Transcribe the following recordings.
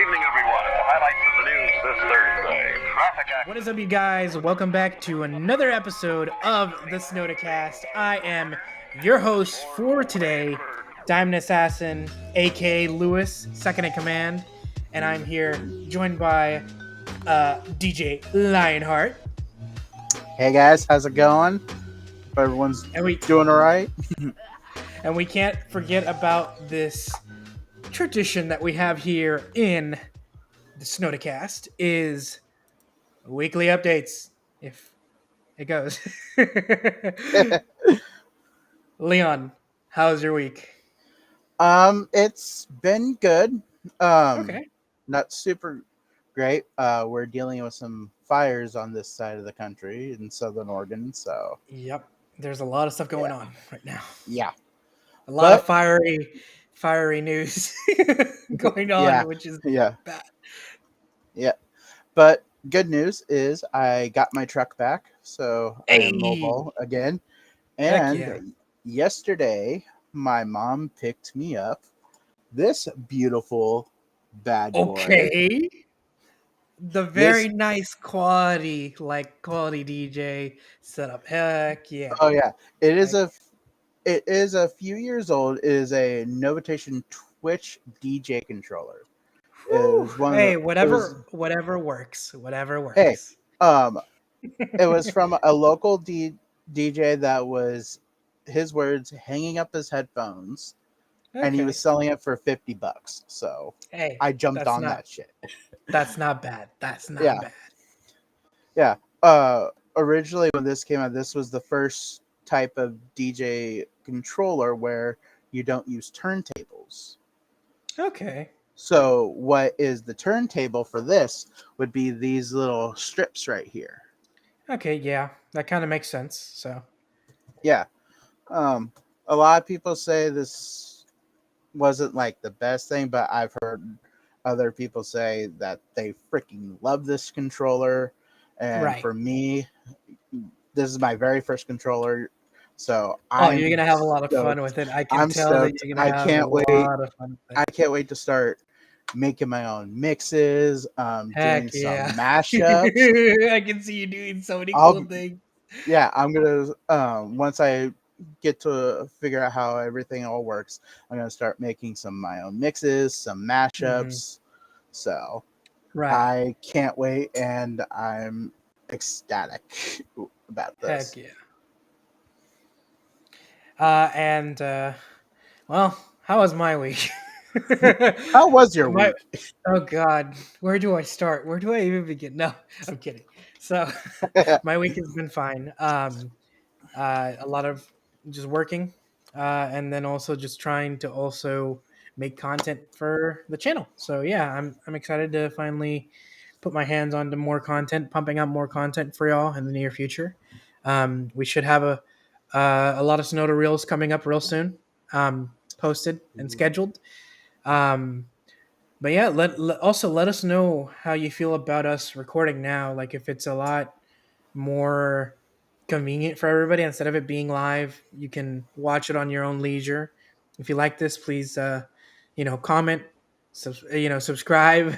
evening, everyone. The highlights of the news this Thursday. Traffic accident. What is up, you guys? Welcome back to another episode of the Snodacast. I am your host for today, DimondAssassin, aka Lewis, second in command, and I'm here joined by DJ Lionheart, Hey guys, how's it going? Hope everyone's and we doing all right. can't forget about this tradition that we have here in the Snodacast is weekly updates. If it goes. Leon, how's your week? It's been good. Um, Okay. Not super great. We're dealing with some fires on this side of the country in Southern Oregon, so Yep. There's a lot of stuff going yeah, on right now. yeah. A lot of But fiery news going yeah, on, which is yeah, bad. yeah. But good news is I got my truck back, so I am Hey, mobile again. heck yeah. And yesterday, my mom picked me up this beautiful bad boy. Okay. The This very nice quality DJ setup. Heck yeah. Oh yeah, it is Heck a it is a few years old. It is a Novotation Twitch DJ controller. It whew. was one of Hey, the. It was whatever works. Whatever hey, works. um, it was from a local DJ that was his words hanging up his headphones, and he was Okay. selling it for $50. So Hey, I jumped that's on not that shit. that's not bad. That's not Yeah, bad. yeah. Originally when this came out, this was the first type of DJ controller where you don't use turntables. Okay. So what is the turntable for this would be these little strips right here. Okay, yeah. That kind of makes sense. So, Yeah. Um, a lot of people say this wasn't like the best thing, but I've heard other people say that they freaking love this controller. And right. for me, this is my very first controller. So Oh, you're I'm gonna have a lot of fun stoked. with it. I can I'm tell that stoked. you're gonna I have a can't wait. lot of fun with I it. can't wait to start making my own mixes, doing Heck some yeah. mashups. I can see you doing so many cool I'll things. Yeah, I'm gonna once I get to figure out how everything all works, I'm gonna start making some of my own mixes, some Hmm. mashups. So Right. I can't wait, and I'm ecstatic about Heck this. yeah. And well, how was my week? How was your my week? Oh God, where do I start? Where do I even begin? No, I'm kidding. So, my week has been fine. A lot of just working, and then also just trying to also make content for the channel. So yeah, I'm excited to finally put my hands onto more content, pumping out more content for y'all in the near future. We should have a lot of Sonoda reels coming up real soon, posted and scheduled. Um, but yeah, also let us know how you feel about us recording now. Like if it's a lot more convenient for everybody instead of it being live, you can watch it on your own leisure. If you like this, please, comment, subscribe,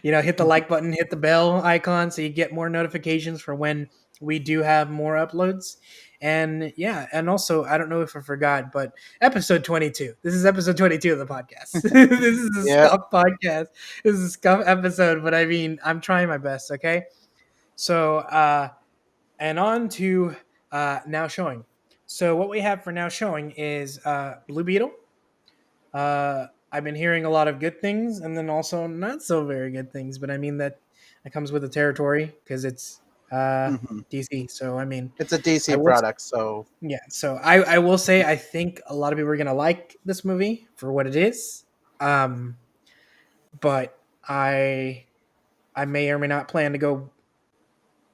hit the like button, hit the bell icon so you get more notifications for when we do have more uploads. And yeah, and also I don't know if I forgot, but episode 22. This is episode 22 of the podcast. This is a Yeah. scuff podcast. This is a scuff episode, but I mean, I'm trying my best, okay? So, and on to now showing. So what we have for now showing is Blue Beetle. I've been hearing a lot of good things, and then also not so very good things. But I mean that comes with the territory because it's hmm DC. So I mean, It's a I DC will. product, so Yeah. So I will say I think a lot of people are gonna like this movie for what it is. Um, but I may or may not plan to go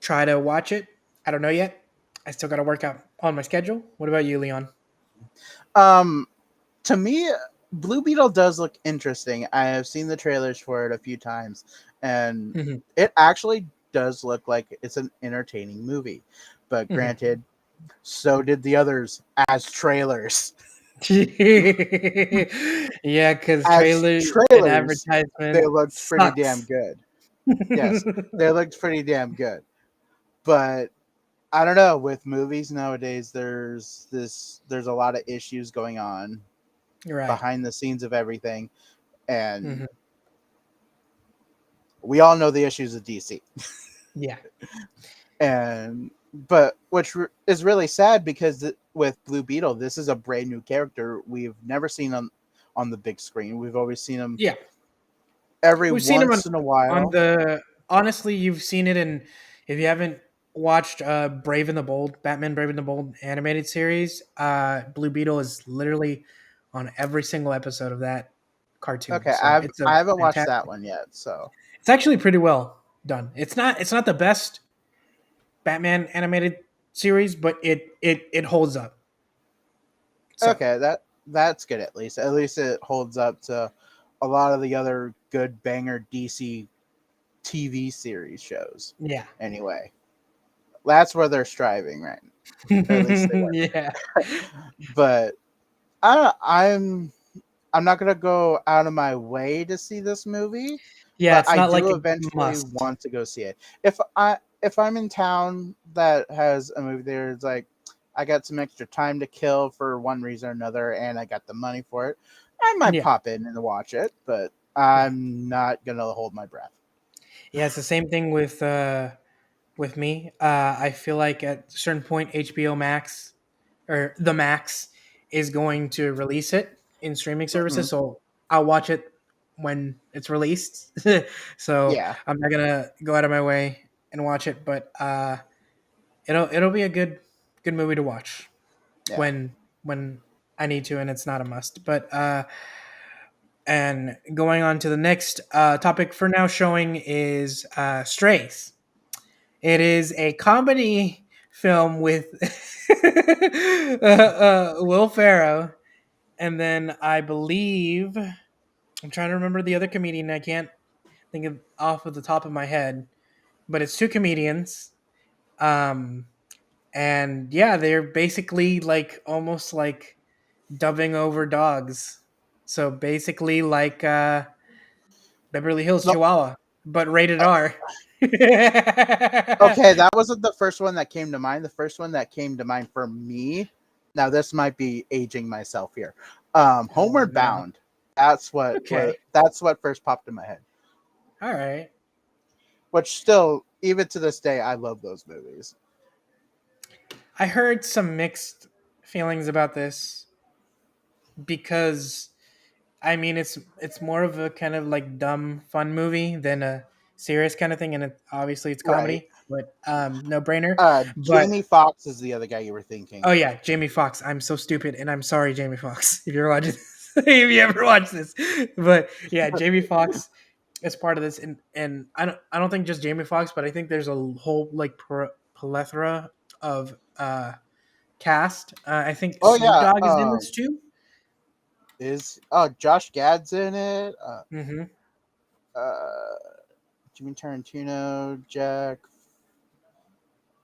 try to watch it. I don't know yet. I still got to work out on my schedule. What about you, Leon? um to me, Blue Beetle does look interesting. I have seen the trailers for it a few times, and Hmm. it actually does look like it's an entertaining movie. But Hmm. granted, so did the others as trailers. Yeah, because As trailer and trailers, they advertisement looked pretty damn sucks. good. Yes, they looked pretty damn good. But I don't know, with movies nowadays there's a lot of issues going on Right. behind the scenes of everything, and Hmm. we all know the issues of DC. Yeah. And but is really sad because with Blue Beetle, this is a brand new character we've never seen on the big screen. We've always seen him Yeah. every We've seen him once in a on while. the. Honestly, you've seen it in. If you haven't watched Brave and the Bold, Batman Brave and the Bold animated series, Blue Beetle is literally on every single episode of that cartoon. Okay, So it's a I haven't watched that fantastic. one yet, so It's actually pretty well done. It's not the best Batman animated series, but it holds up. So okay, that's good at least. At least it holds up to a lot of the other good banger DC TV series shows. yeah. Anyway, that's where they're striving, right? Or at least they were. Yeah. But I'm not gonna go out of my way to see this movie, Yeah, but it's I not like do a eventually must. want to go see it. If I'm in town that has a movie there, it's like I got some extra time to kill for one reason or another, and I got the money for it, I might Yeah. pop in and watch it, but Yeah. I'm not gonna hold my breath. Yeah, it's the same thing with me. I feel like at a certain point HBO Max or the Max is going to release it in streaming Hmm. services, so I'll watch it when it's released. So Yeah, I'm not gonna go out of my way and watch it, but it'll be a good movie to watch yeah. when I need to, and it's not a must. But and going on to the next topic for now, showing is Strays. It is a comedy film with Will Ferrell, and then I believe I'm trying to remember the other comedian. I can't think of off of the top of my head, but it's two comedians. Um, and yeah, they're basically like almost like dubbing over dogs. So basically, like Beverly Hills No, Chihuahua, but rated uh, R. okay, that wasn't the first one that came to mind. The first one that came to mind for me. Now this might be aging myself here. Oh Homeward no. Bound. That's Okay. what first popped in my head. All right. Which still, even to this day, I love those movies. I heard some mixed feelings about this because I mean it's more of a kind of like dumb fun movie than a serious kind of thing, and obviously it's Right. comedy, but no brainer. But Jamie Foxx is the other guy you were thinking. oh yeah, Jamie Foxx. I'm so stupid, and I'm sorry, Jamie Foxx, if you're watching this, if you ever watch this. But yeah, Jamie Foxx is part of this, and I don't think just Jamie Foxx, but I think there's a whole like plethora of cast. I think Oh Snoop yeah. Dogg is in this too. Josh Gad's in it. Hmm. Uh, Jimmy Tarantino, Jack.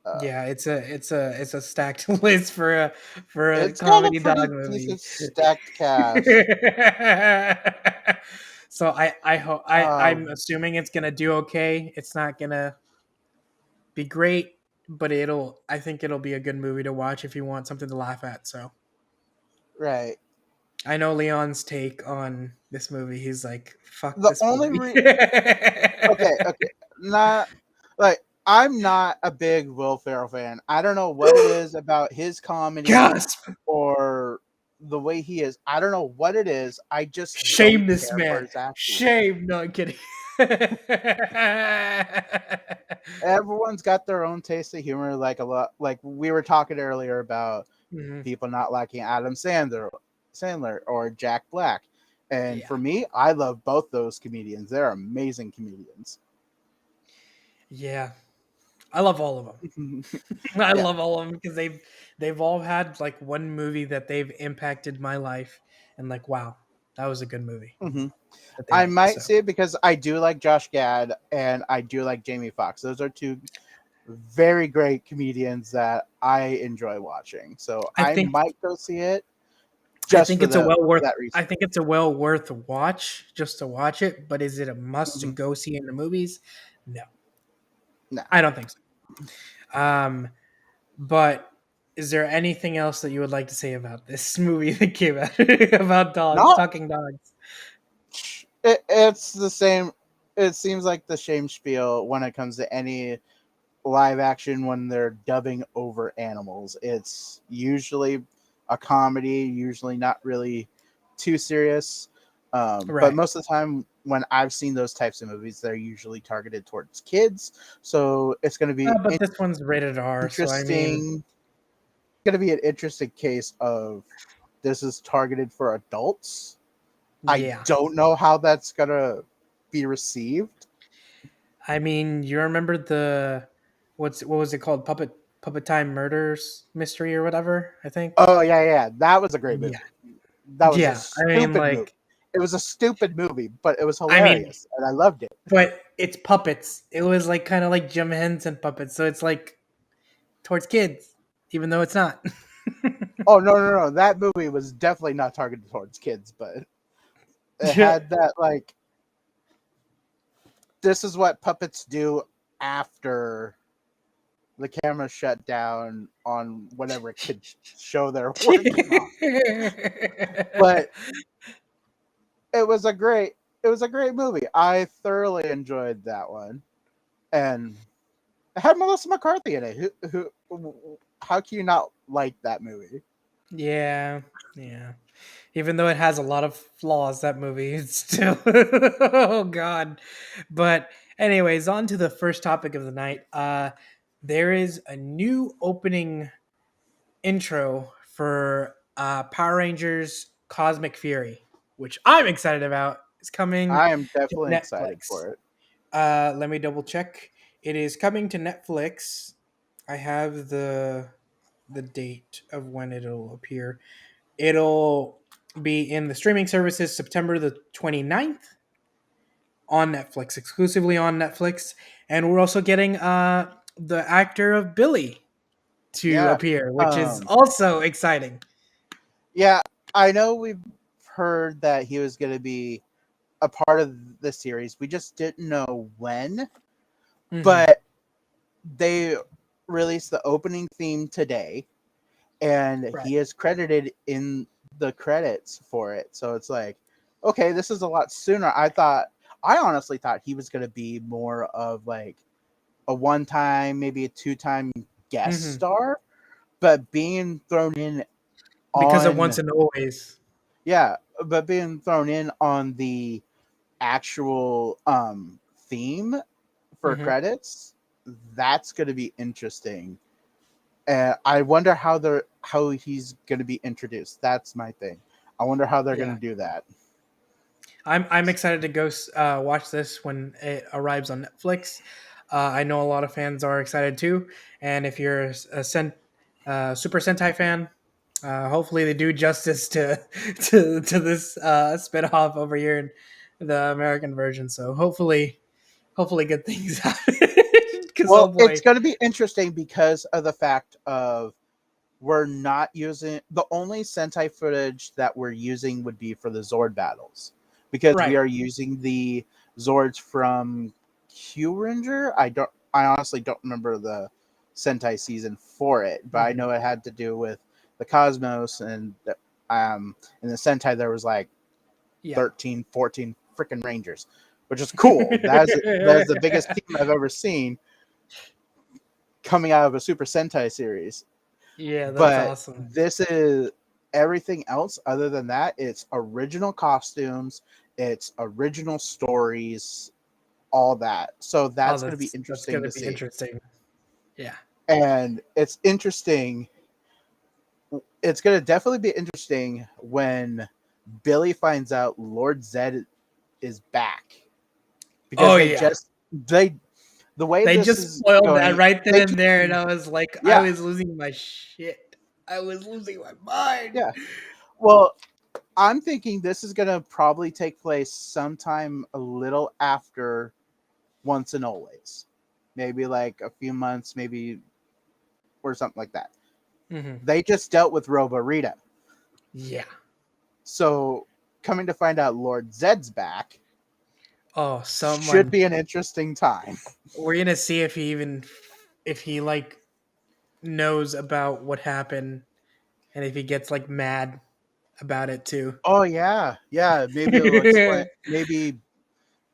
Uh, Yeah, it's a stacked list for a it's got a comedy dog pretty movie. decent stacked cast. So I hope I'm Um, assuming it's gonna do okay. It's not gonna be great, but I think it'll be a good movie to watch if you want something to laugh at. So right. I know Leon's take on this movie. He's like, "Fuck The this only movie." re- okay, not like I'm not a big Will Ferrell fan. I don't know what it is about his comedy Gasp! or the way he is. I don't know what it is. I just don't Shame this care for man. his acting. Shame. No, I'm kidding. Everyone's got their own taste of humor. Like a lot, like we were talking earlier about Mhm. people not liking Adam Sandler or Jack Black. And Yeah. for me, I love both those comedians. They're amazing comedians. Yeah. I love all of them. I Yeah. love all of them because they've all had like one movie that they've impacted my life and like wow, that was a good movie Hmm. that they I made. might So say it because I do like Josh Gad and I do like Jamie Foxx. Those are two very great comedians that I enjoy watching. So I I think might go see it. I just think for it's a well worth. that reason. I think it's a well worth watch just to watch it. But is it a must to Mhm. go see in the movies? No, No. I don't think so. But is there anything else that you would like to say about this movie that came out about dogs, No, talking dogs? it's the same. It seems like the same spiel when it comes to any live action when they're dubbing over animals. It's usually a comedy, usually not really too serious. But Right. most of the time, when I've seen those types of movies, they're usually targeted towards kids. So it's going to be But this one's rated R, so I mean, interesting. Going to be an interesting case of this is targeted for adults. I yeah. don't know how that's going to be received. I mean, you remember the what was it called? Puppet Time Murders Mystery or whatever, I think. Oh yeah, yeah, that was a great Yeah. movie. That was a Yeah. I mean, stupid movie. It was a stupid movie, but it was I mean, hilarious, and I loved it. but it's puppets. It was like kind of like Jim Henson puppets, so it's like towards kids, even though it's not. Oh no, no, no! That movie was definitely not targeted towards kids, but it Yeah. had that like this is what puppets do after the camera shut down on whatever kid show they're working on. But it was a great movie. I thoroughly enjoyed that one, and it had Melissa McCarthy in it. How can you not like that movie? Yeah, yeah. Even though it has a lot of flaws, that movie it's still oh god. But anyways, on to the first topic of the night. There is a new opening intro for Power Rangers Cosmic Fury, which I'm excited about. It's coming I am to definitely excited Netflix. for it. Let me double check. It is coming to Netflix. I have the date of when it'll appear. It'll be in the streaming services September the 29th on Netflix, exclusively on Netflix. And we're also getting the actor of Billy to Yeah. appear, which is Um, also exciting. yeah, I know we've heard that he was going to be a part of the series. We just didn't know when, Hmm. but they released the opening theme today, and Right. he is credited in the credits for it. So it's like, okay, this is a lot sooner. I honestly thought he was going to be more of like a one time, maybe a two-time guest Hmm. star, but being thrown in Because of Once on and Always. yeah, but being thrown in on the actual theme for Hmm. credits, that's going to be interesting. I wonder how he's going to be introduced. That's my thing. I wonder how they're going Yeah. to do that. I'm excited to go watch this when it arrives on Netflix. I know a lot of fans are excited too, and if you're Super Sentai fan, hopefully they do justice to to this spinoff over here in the American version. So hopefully good things happen. Because oh Well, it's boy, going to be interesting because of the fact of we're not using the only Sentai footage that we're using would be for the Zord battles because we right? are using the Zords from Q Ranger. I honestly don't remember the Sentai season for it, but I Hmm. know it had to do with the Cosmos and in the Sentai there was like Yeah. 13, 14 freaking Rangers, which is cool. That's the biggest team I've ever seen coming out of a Super Sentai series. Yeah, that's But awesome. this is everything else other than that. It's original costumes, it's original stories, all that. So Oh, that's going to be that's interesting gonna to be see. interesting. Yeah. And it's interesting. It's going to definitely be interesting when Billy finds out Lord Zed is back because Oh yeah. they the way They this just is spoiled that going. right then They and keep there, and I was like, I yeah, was losing my shit. I was losing my mind. yeah. Well, I'm thinking this is going to probably take place sometime a little after Once and Always. Maybe like a few months, maybe, or something like that. Hmm. They just dealt with Robo Rita. Yeah. So, coming to find out Lord Zed's back Oh, should someone. be an interesting time. We're gonna see if he like knows about what happened and if he gets like mad about it too. Oh yeah, yeah. Maybe it'll explain. Maybe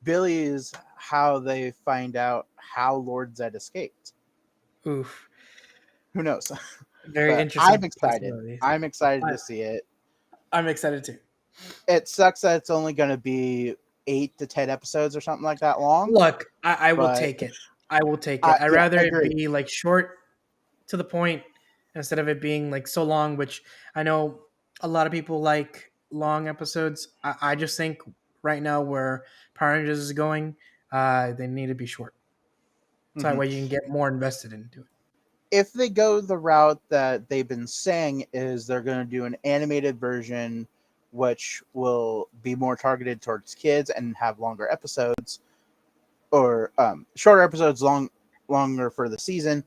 Billy is how they find out how Lord Zed escaped. Oof. Who knows? Very But I'm interesting excited. possibilities. I'm excited I, to see it. I'm excited too. It sucks that it's only going to be 8 to 10 episodes or something like that long. Look, I will But take it. I will take it. I'd yeah, rather it agree. be like short to the point instead of it being like so long, which I know a lot of people like long episodes. I just think right now where Power Rangers is going, they need to be short. So that Mhm. way you can get more invested into it. If they go the route that they've been saying, is they're going to do an animated version, which will be more targeted towards kids and have longer episodes, or shorter episodes, longer for the season,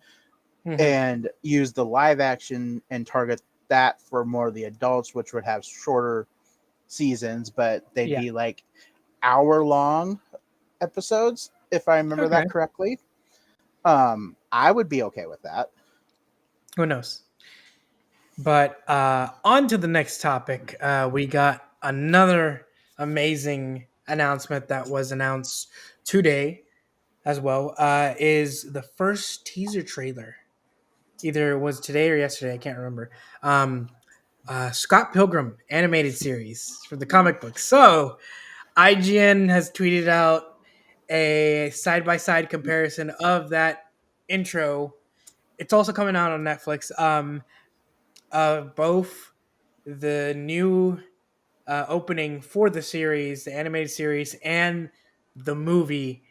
Mhm. and use the live action and target that for more of the adults, which would have shorter seasons, but they'd Yeah. be like hour-long episodes, if I remember Okay. that correctly. I would be okay with that. Who knows? But on to the next topic. We got another amazing announcement that was announced today as well. Is the first teaser trailer. Either it was today or yesterday. I can't remember. Um, Scott Pilgrim animated series for the comic book. So IGN has tweeted out a side by side comparison of that intro. It's also coming out on Netflix. Both the new opening for the series, the animated series, and the movie,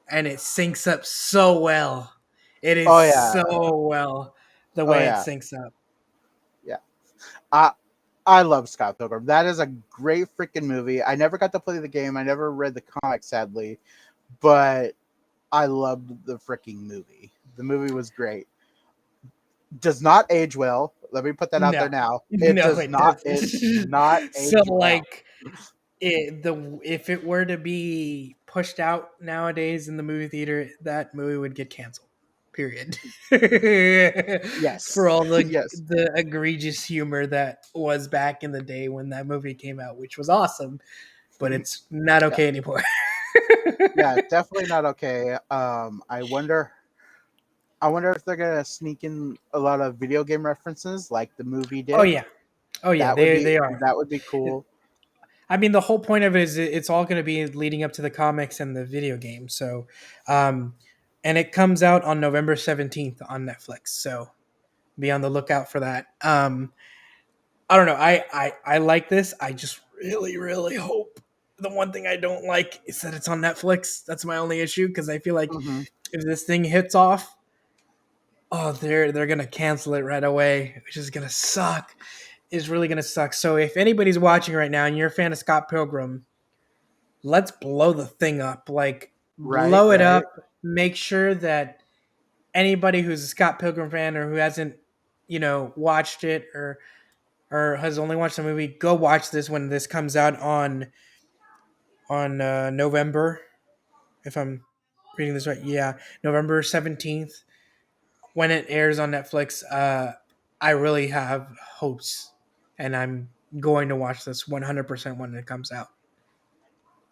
and it syncs up so well. It is Oh yeah, so well the oh way it yeah, syncs up. yeah. I I love Scott Pilgrim. That is a great freaking movie. I never got to play the game. I never read the comic, sadly, but I loved the freaking movie. The movie was great. Does not age well. Let me put that out there No, now. It no, does it not. doesn't. It does not So age well. like if it were to be pushed out nowadays in the movie theater, that movie would get canceled. Period. For Yes, all yes, the egregious humor that was back in the day when that movie came out, which was awesome, but it's not yeah, okay anymore. yeah. Definitely not okay. I wonder if they're gonna sneak in a lot of video game references like the movie Oh did. yeah, oh yeah, they are. That would be cool. I mean, the whole point of it is it's all going to be leading up to the comics and the video game. So, um, and it comes out on November 17th on Netflix. So be on the lookout for that. I don't know. I like this. I just really hope. The one thing I don't like is that it's on Netflix. That's my only issue because I feel like Hmm. if this thing hits off, oh, they're gonna cancel it right away, which is gonna suck. It's really gonna suck. So if anybody's watching right now and you're a fan of Scott Pilgrim, let's blow the thing up. Like Right, blow it right. up. Make sure that anybody who's a Scott Pilgrim fan or who hasn't, watched it or has only watched the movie, go watch this when this comes out on November. If I'm reading this right, yeah, November 17th when it airs on Netflix. I really have hopes, and I'm going to watch this 100% when it comes out.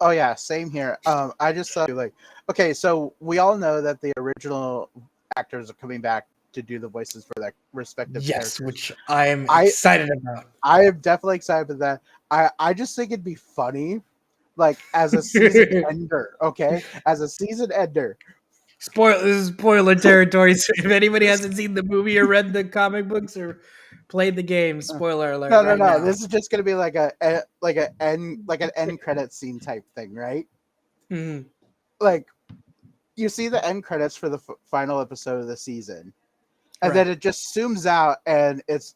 Oh yeah, same here. I just thought like, okay, so we all know that the original actors are coming back to do the voices for their respective Yes, characters. which I am I excited about. I am definitely excited for that. I just think it'd be funny, like as a season ender. Okay, as a season ender. This is spoiler territory. So if anybody hasn't seen the movie or read the comic books or played the game, spoiler alert No, no, right no. now. This is just gonna be like an end credit scene type thing, right? Mhm. Like you see the end credits for the final episode of the season, and then Right. it just zooms out and it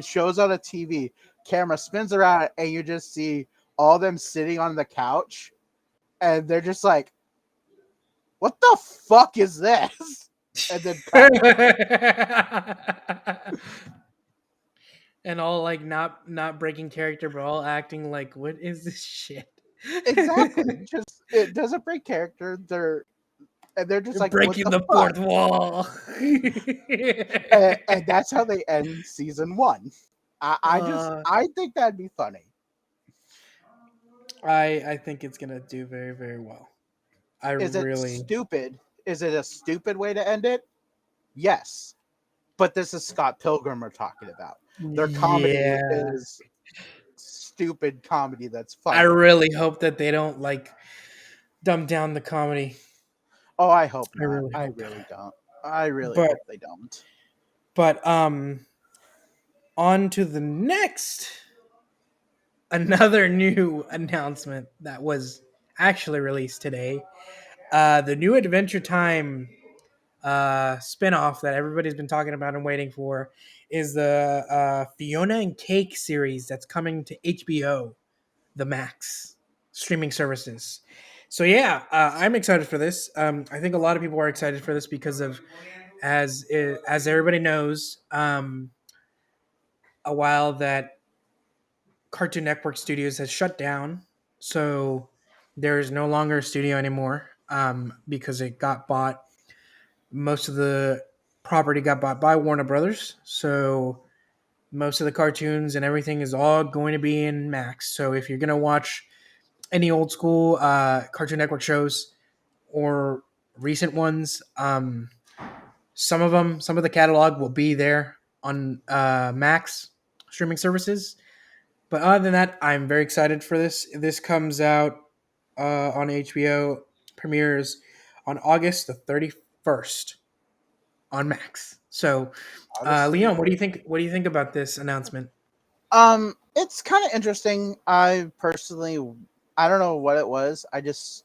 shows on a TV. Camera spins around and you just see all them sitting on the couch, and they're just like, "What the fuck is this?" And then cut. and all like not breaking character, but all acting like, what is this shit? Exactly. Just it doesn't break character. They're just You're like, what breaking the the fuck? fourth wall. And that's how they end season 1. uh, I think that'd be funny. I think it's gonna do very, very well. I Is it really. stupid? Is it a stupid way to end it? Yes. But this is Scott Pilgrim we're talking about. Their comedy Yeah. is stupid comedy that's I funny. really hope that they don't like dumb down the comedy. Oh, I hope I not. really I hope. really don't. I really But hope they don't. but on to the next, another new announcement that was actually released today. The new Adventure Time spinoff that everybody's been talking about and waiting for is the Fiona and Cake series that's coming to HBO, the Max streaming services. So yeah, I'm excited for this. I think a lot of people are excited for this because of as everybody knows, a while that Cartoon Network Studios has shut down, so there is no longer a studio anymore because it got bought. Most of the property got bought by Warner Brothers, so most of the cartoons and everything is all going to be in Max. So if you're gonna watch any old school Cartoon Network shows or recent ones, some of the catalog will be there on Max streaming services. But other than that, I'm very excited for this. This comes out on HBO, premieres on August the 31st on Max. So, August Leon, 31st. what do you think about this announcement? It's kind of interesting. I don't know what it was. I just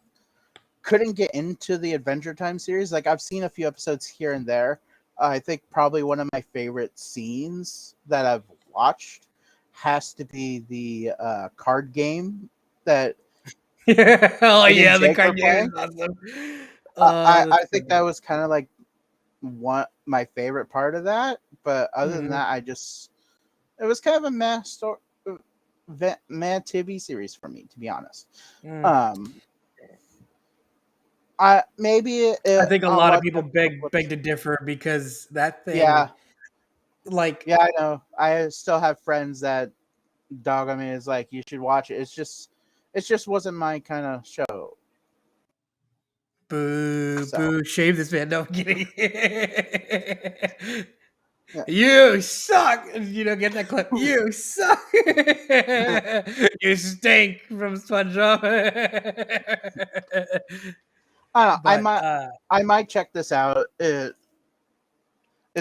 couldn't get into the Adventure Time series. Like I've seen a few episodes here and there. I think probably one of my favorite scenes that I've watched has to be the card game that Oh Ed and yeah, the Jake were card game is playing. awesome. I That's think funny. that was kind of like one my favorite part of that. But other than Mhm. that, it was kind of a mad TV series for me, to be honest. Mm. Um, I maybe I think a I'll lot of watch a people couple beg episodes. to differ because that thing, Yeah, like, yeah, I know. I still have friends that dog on me is like, you should watch it. It just wasn't my kind of show. boo, So boo, shave this man. No, I'm kidding. yeah. You suck. You don't get that clip. You suck. You stink from SpongeBob. I don't know. But I might check this out. Is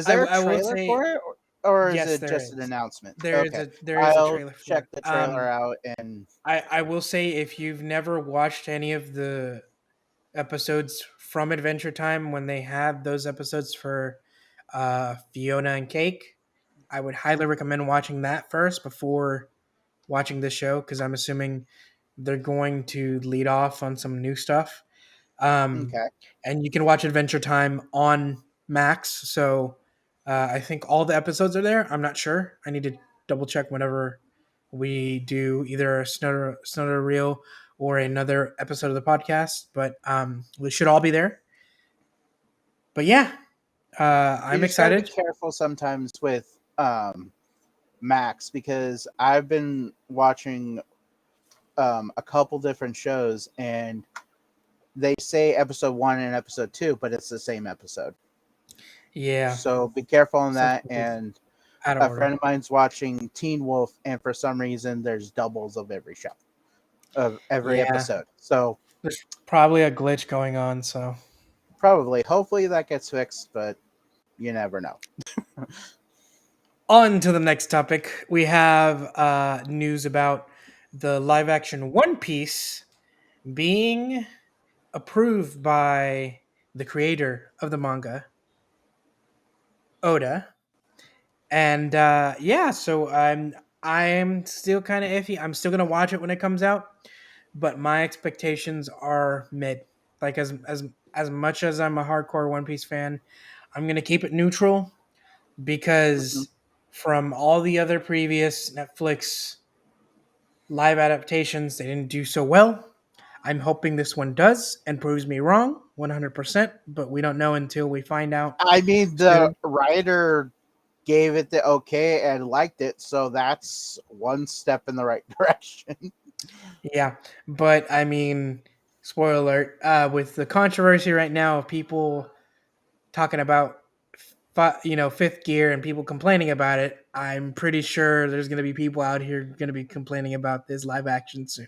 there a I will trailer say for it, or is yes, it there just an is. announcement? There is Okay, a I'll trailer for check it. the trailer out and I will say if you've never watched any of the episodes from Adventure Time when they had those episodes for Fiona and Cake, I would highly recommend watching that first before watching this show because I'm assuming they're going to lead off on some new stuff. Um, okay. and you can watch Adventure Time on Max. So I think all the episodes are there. I'm not sure. I need to double check whenever we do either a Snowder Reel or another episode of the podcast. But we should all be there. But yeah, You I'm just got to be excited. careful sometimes with Max because I've been watching a couple different shows and they say episode 1 and episode 2, but it's the same episode. Yeah, So be careful on that. sometimes it's And out of a order. friend of mine's watching Teen Wolf, and for some reason, there's doubles of every show, of every Yeah, episode. So there's probably a glitch going on. So probably, hopefully, that gets fixed, but you never know. on to the next topic. We have news about the live action One Piece being approved by the creator of the manga, Oda. And yeah, so I'm still kind of iffy. I'm still gonna watch it when it comes out, but my expectations are mid. Like as much as I'm a hardcore One Piece fan, I'm gonna keep it neutral Mhm. because from all the other previous Netflix live adaptations, they didn't do so well. I'm hoping this one does and proves me wrong 100%, but we don't know until we find out I mean, the soon. writer gave it the okay and liked it, so that's one step in the right direction. Yeah, but I mean, spoiler alert, with the controversy right now of people talking about fifth gear and people complaining about it, I'm pretty sure there's going to be people out here going to be complaining about this live action soon,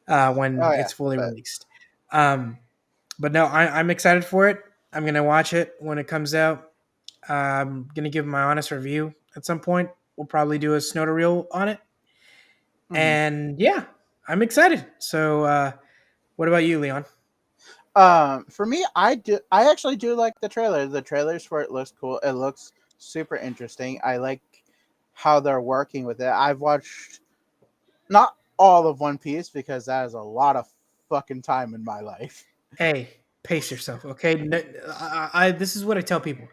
when Oh yeah, it's fully but released. Um, but no, I'm excited for it. I'm going to watch it when it comes out. I'm going to give my honest review at some point. We'll probably do a Snowder reel on it. mhm. And yeah, I'm excited. So, what about you, Leon? For me, I actually do like the trailer. The trailers for it looks cool. It looks super interesting. I like how they're working with it. I've watched not all of One Piece because that is a lot of fucking time in my life. Hey, pace yourself, okay? This is what I tell people.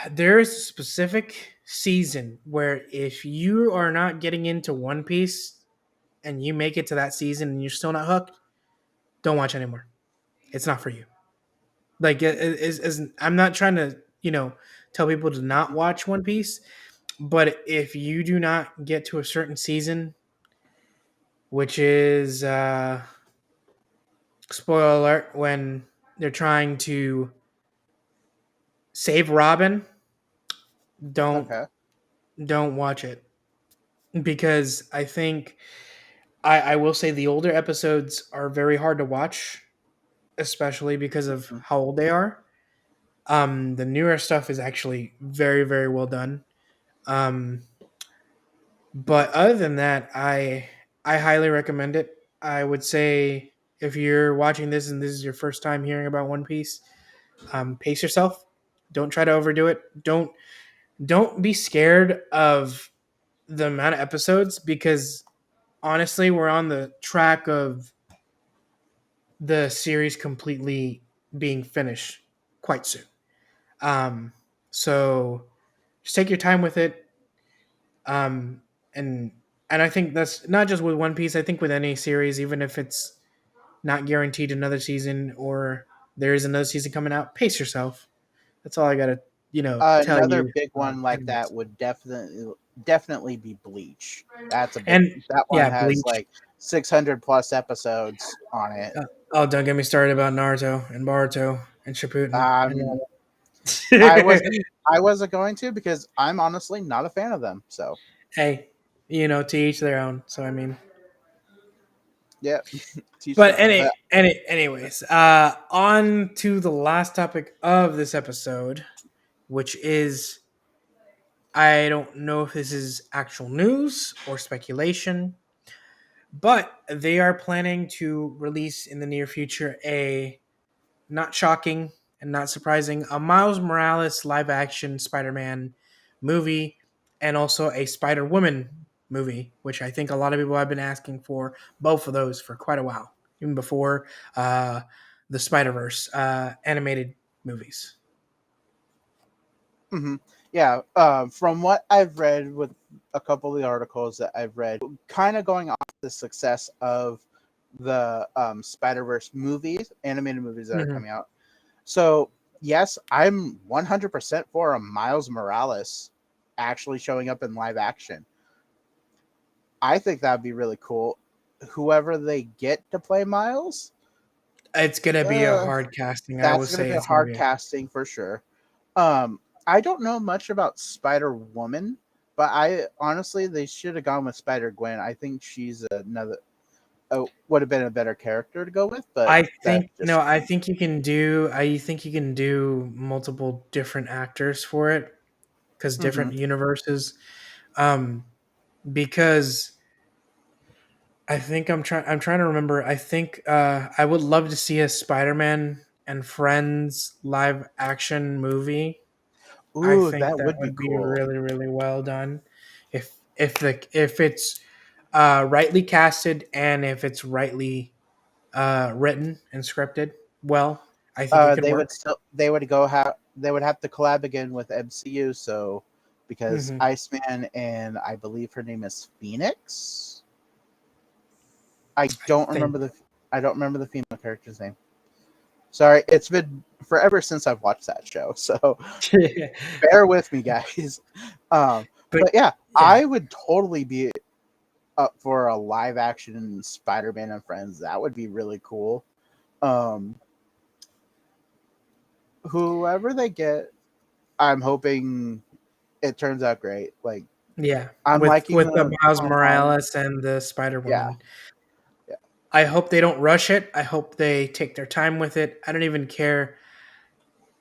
There is a specific season where if you are not getting into One Piece and you make it to that season and you're still not hooked, don't watch anymore. It's not for you. Like, I'm not trying to, tell people to not watch One Piece, but if you do not get to a certain season, which is spoiler alert, when they're trying to save Robin, don't Okay. don't watch it, because I think I will say the older episodes are very hard to watch, especially because of Mhm. how old they are. The newer stuff is actually very, very well done. Um, but other than that, I highly recommend it. I would say if you're watching this and this is your first time hearing about One Piece, pace yourself. Don't try to overdo it. Don't be scared of the amount of episodes, because honestly, we're on the track of the series completely being finished quite soon. Um, so just take your time with it. Um, and and I think that's not just with One Piece. I think with any series, even if it's not guaranteed another season or there is another season coming out, pace yourself. That's all I gotta tell Another you. big one like that Anyways. would definitely be Bleach. That's a big. And That one yeah, has Bleach. like 600 plus episodes on it. Oh, don't get me started about Naruto and Boruto and Shippuden and Um, all I wasn't. that. I wasn't going to because I'm honestly not a fan of them. So Hey, to each their own. So I mean, yeah, teach but their own. But anyways, on to the last topic of this episode, which is, I don't know if this is actual news or speculation, but they are planning to release in the near future a, not shocking and not surprising, a Miles Morales live action Spider-Man movie, and also a Spider-Woman movie, which I think a lot of people have been asking for both of those for quite a while, even before the Spider-Verse animated movies. mhm. Yeah, from what I've read with a couple of the articles that I've read, kind of going off the success of the Spider Verse movies, animated movies that are Mhm. coming out. So yes, I'm 100% for a Miles Morales actually showing up in live action. I think that'd be really cool. Whoever they get to play Miles, It's gonna be a uh, hard casting. I will that's going to say be a it's gonna hard be. casting for sure. I don't know much about Spider Woman, but I honestly they should have gone with Spider Gwen. I think she's another would have been a better character to go with, but I that's think no. just I me. think you can do. I think you can do multiple different actors for it, because Hmm. different universes. Um, because I think I'm trying to remember. I think I would love to see a Spider-Man and Friends live action movie. I Ooh, think that that would be would be cool. really, really well done. If it's rightly casted and if it's rightly written and scripted well, I think it could They would work. still they would go have they would have to collab again with MCU, so because Mhm. Iceman and I believe her name is Phoenix. I I don't think. remember the female character's name. Sorry, it's been forever since I've watched that show, so bear with me, guys. But But yeah, yeah, I would totally be up for a live action Spider-Man and Friends. That would be really cool. Um, whoever they get, I'm hoping it turns out great. Like yeah, I'm liking with the the Miles timeline. Morales and the Spider Yeah, Woman. yeah. I hope they don't rush it. I hope they take their time with it. I don't even care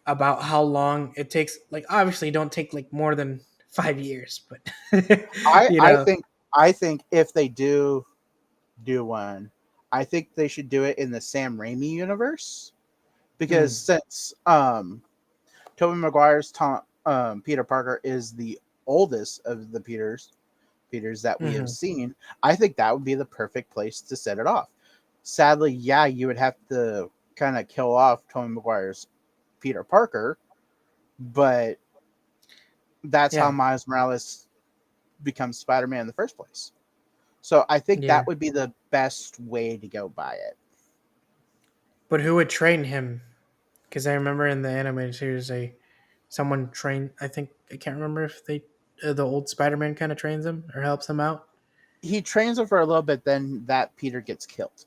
about how long it takes. Like, obviously, don't take like more than 5 years, but I you I know, think I think if they do one, I think they should do it in the Sam Raimi universe because mm, since Tobey Maguire's Peter Parker is the oldest of the Peters that we have mhm. seen, I think that would be the perfect place to set it off. Sadly, yeah, you would have to kind of kill off Tobey Maguire's Peter Parker, but that's how Yeah, Miles Morales becomes Spider-Man in the first place. So I think yeah. that would be the best way to go by it. But who would train him? Because I remember in the animated series, someone trained. I think I can't remember if the old Spider Man kind of trains him or helps him out. He trains him for a little bit, then that Peter gets killed,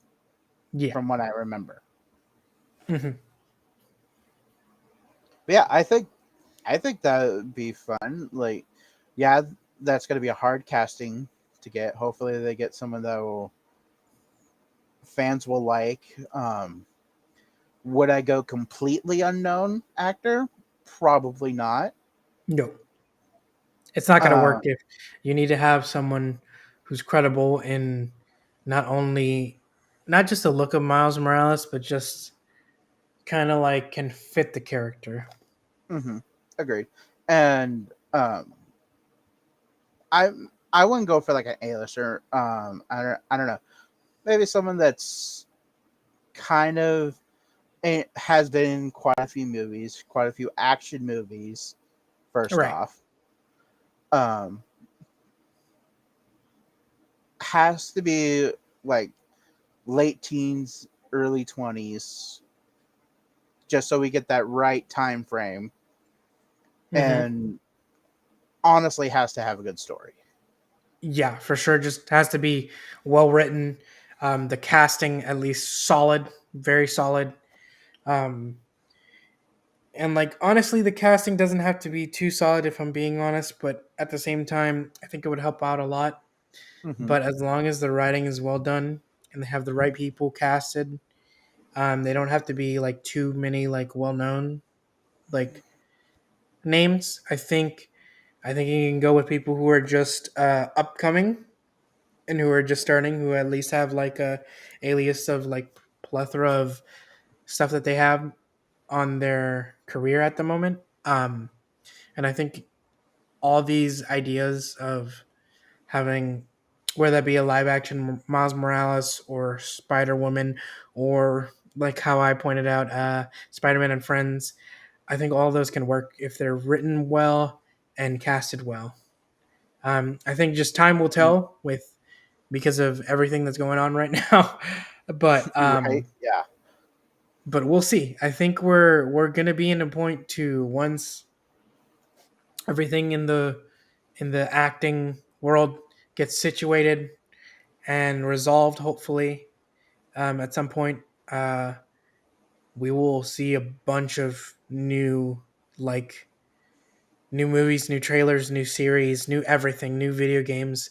Yeah. from what I remember. Mhm. But yeah, I think that would be fun. Like, yeah, that's going to be a hard casting to get. Hopefully, they get someone that fans will like. Would I go completely unknown actor? Probably not. No, it's not going to work Uh, if you need to have someone who's credible in not only not just the look of Miles Morales, but just kind of like can fit the character. mhm, agreed. And I I wouldn't go for like an A-lister. I don't know. Maybe someone that's kind of has been in quite a few movies, quite a few action movies. First Right. off, um, has to be like late teens, early 20s, just so we get that right time frame. Hmm. And honestly, has to have a good story. Yeah, for sure. Just has to be well written. The casting at least solid, very solid. Um, and like honestly, the casting doesn't have to be too solid if I'm being honest, but at the same time, I think it would help out a lot. Hmm. But as long as the writing is well done and they have the right people casted, they don't have to be like too many like well known like names. I think you can go with people who are just upcoming and who are just starting, who at least have like a alias of like plethora of stuff that they have on their career at the moment. And I think all these ideas of having, whether that be a live action Miles Morales or Spider Woman, or like how I pointed out, Spider Man and Friends, I think all those can work if they're written well and casted well. I think just time will tell with because of everything that's going on right now. but Right? Yeah. but we'll see. I think we're gonna be in a point to once everything in the acting world gets situated and resolved. Hopefully, at some point, uh, we will see a bunch of like new movies, new trailers, new series, new everything, new video games,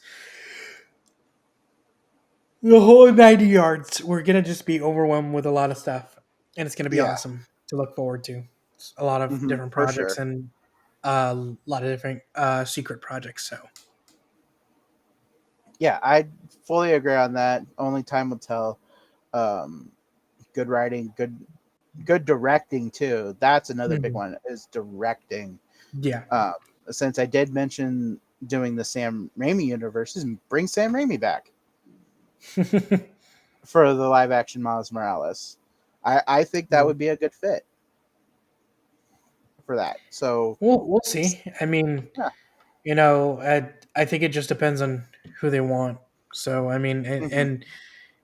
the whole 90 yards. We're gonna just be overwhelmed with a lot of stuff, and it's gonna be Yeah. awesome to look forward to. It's a lot of different For projects sure. and a lot of different secret projects. So Yeah, I fully agree on that. Only time will tell. Um, good writing, good directing too. That's another big mhm. one is directing. Yeah. Um, since I did mention doing the Sam Raimi universes, bring Sam Raimi back for the live action Miles Morales. I think that Yeah. would be a good fit for that. So We'll see. I mean, yeah. I think it just depends on who they want. So I mean, Mhm.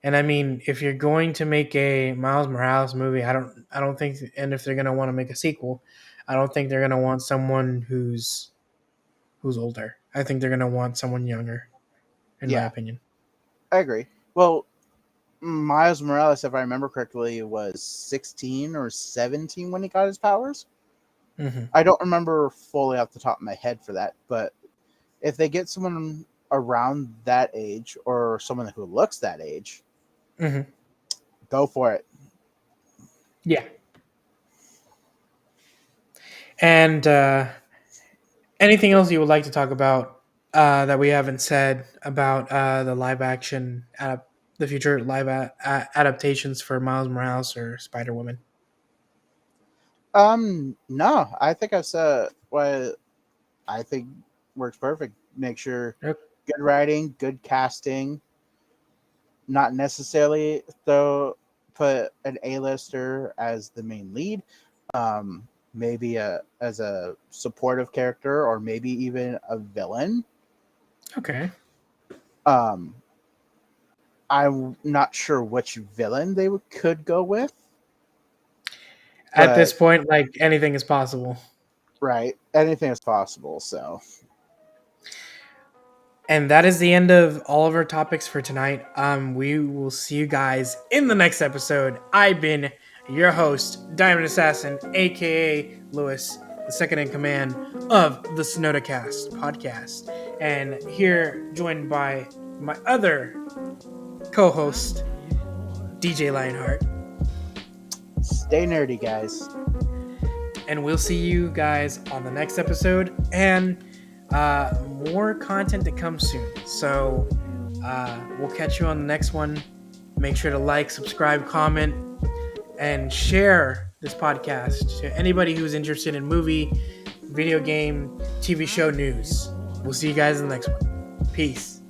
and I mean, if you're going to make a Miles Morales movie, I don't think, and if they're gonna want to make a sequel, I don't think they're gonna want someone who's older. I think they're gonna want someone younger, in my Yeah, opinion. I agree. Well, Miles Morales, if I remember correctly, was 16 or 17 when he got his powers. Hmm. I don't remember fully off the top of my head for that, but if they get someone around that age or someone who looks that age, Hmm. go for it. Yeah. And anything else you would like to talk about that we haven't said about the live action, the future live adaptations for Miles Morales or Spider Woman? No, I think I've said what I think works perfect. Make sure Yep. good writing, good casting, not necessarily though put an A-lister as the main lead. Maybe as a supportive character or maybe even a villain. Okay. Um, I'm not sure which villain they could go with, At this but point, like anything is possible. right, anything is possible. So, And that is the end of all of our topics for tonight. We will see you guys in the next episode. I've been your host, Diamond Assassin, aka Lewis, the second in command of the Snodacast podcast. And here joined by my other co-host, DJ Lionheart. stay nerdy, guys. And we'll see you guys on the next episode, and more content to come soon. So we'll catch you on the next one. Make sure to like, subscribe, comment, and share this podcast to anybody who's interested in movie, video game, TV show news. We'll see you guys in the next one. Peace.